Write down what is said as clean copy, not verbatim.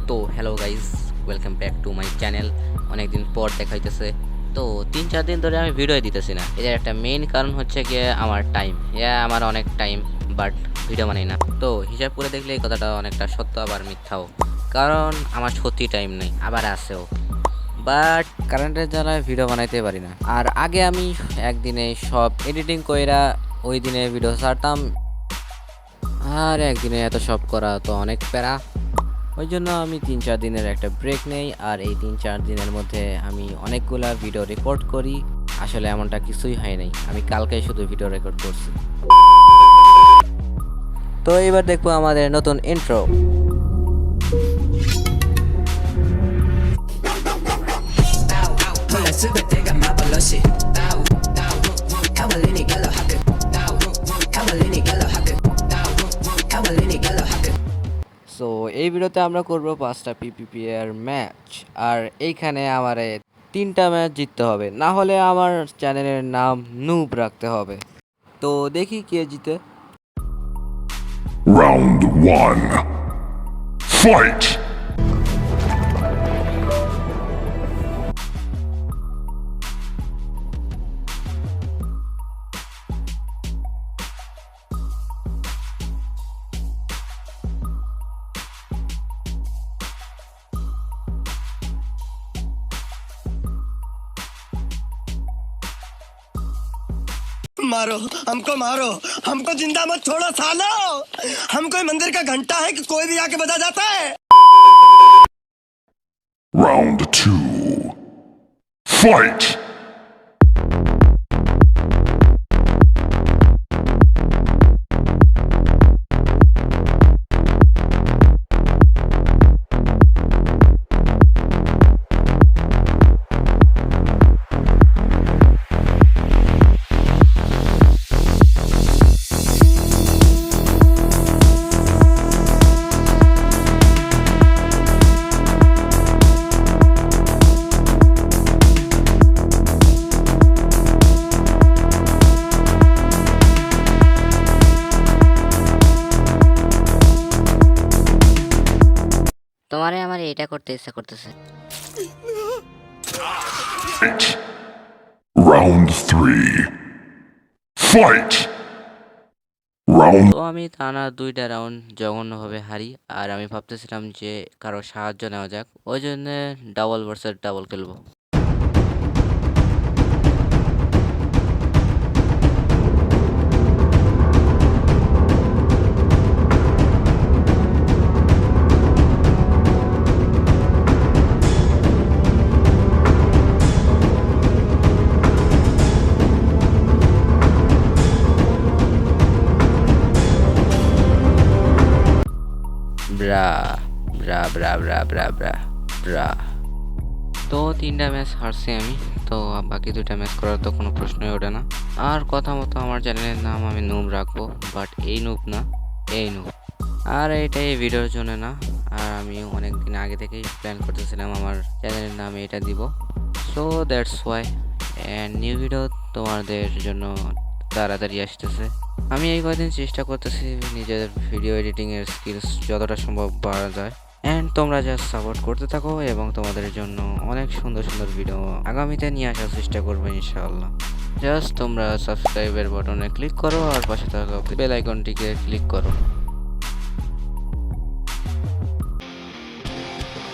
তো hello guys, welcome back to my channel. অনেকদিন পর দেখা হইতেছে। তো 3-4 দিন ধরে আমি ভিডিও দিতেছি না। এটার একটা মেইন কারণ হচ্ছে গিয়ে আমার টাইম। আমার অনেক টাইম, বাট ভিডিও বানাই না। তো হিসাব করে দেখলে এই কথাটা অনেকটা সত্য আবার মিথ্যাও। কারণ আমার সত্যি টাইম নেই, আবার আছেও, বাট কারেন্টের জ্বালায় ভিডিও বানাইতে পারি না। আর আগে আমি একদিনে সব এডিটিং কইরা ওই দিনে ভিডিও ছাড়তাম, আর একদিনে এত সব করা তো অনেক প্যারা। ওই জন্য আমি 3-4 দিনের একটা ব্রেক নেই, আর এই 3-4 দিনের মধ্যে আমি অনেকগুলা ভিডিও রেকর্ড করি। আসলে এমনটা কিছুই হয় নাই, আমি কালকেই শুধু ভিডিও রেকর্ড করছি। তো এবার দেখবো আমাদের নতুন ইন্ট্রো। সো এই ভিডিওতে আমরা করব 5টা পিপিপি এর ম্যাচ, আর এইখানে আমার 3টা ম্যাচ জিততে হবে, না হলে আমার চ্যানেলের নাম নুব রাখতে হবে। তো দেখি কে জিতে। Round one. Fight! मारो मारो हमको जिंदा मत छोड़ो सालो। हम कोई मंदिर का घंटा है कि कोई भी आके बजा जाता है। Round two. Fight! তোমারে আমার এটা করতে ইচ্ছা করতেছে। Fight! Round three. Fight! Round তো আমি টানা 2টা রাউন্ড জঘন্যভাবে হারি, আর আমি ভাবতেছিলাম যে কারো সাহায্য নেওয়া যাক, ওই জন্য ডাবল ভার্সেস ডাবল খেলবো। Bra bra bra bra bra bra bra. তো 3টা ম্যাচ হারছি আমি। তো বাকি 2টা ম্যাচ করার তো কোনো প্রশ্নই ওঠে না। আর কথা মতো আমার চ্যানেলের নাম আমি নুব রাখবো, বাট এই নুব না, এই নুব। আর এটা এই ভিডিওর জন্য না, আর আমি অনেক দিন আগে থেকেই প্ল্যান করতেছিলাম আমার চ্যানেলের নাম এটা দিব। So that's why new video তোমাদের জন্য তাড়াতাড়ি আসতেছে। আমি এই কদিন চেষ্টা করতেছি নিজের ভিডিও এডিটিংয়ের স্কিলস যতটা সম্ভব বাড়া যায়। অ্যান্ড তোমরা জাস্ট সাপোর্ট করতে থাকো, এবং তোমাদের জন্য অনেক সুন্দর সুন্দর ভিডিও আগামীতে নিয়ে আসার চেষ্টা করবো ইনশাআল্লাহ। জাস্ট তোমরা সাবস্ক্রাইবের বাটনে ক্লিক করো, আর পাশে থাকা বেল আইকনটিকে ক্লিক করো।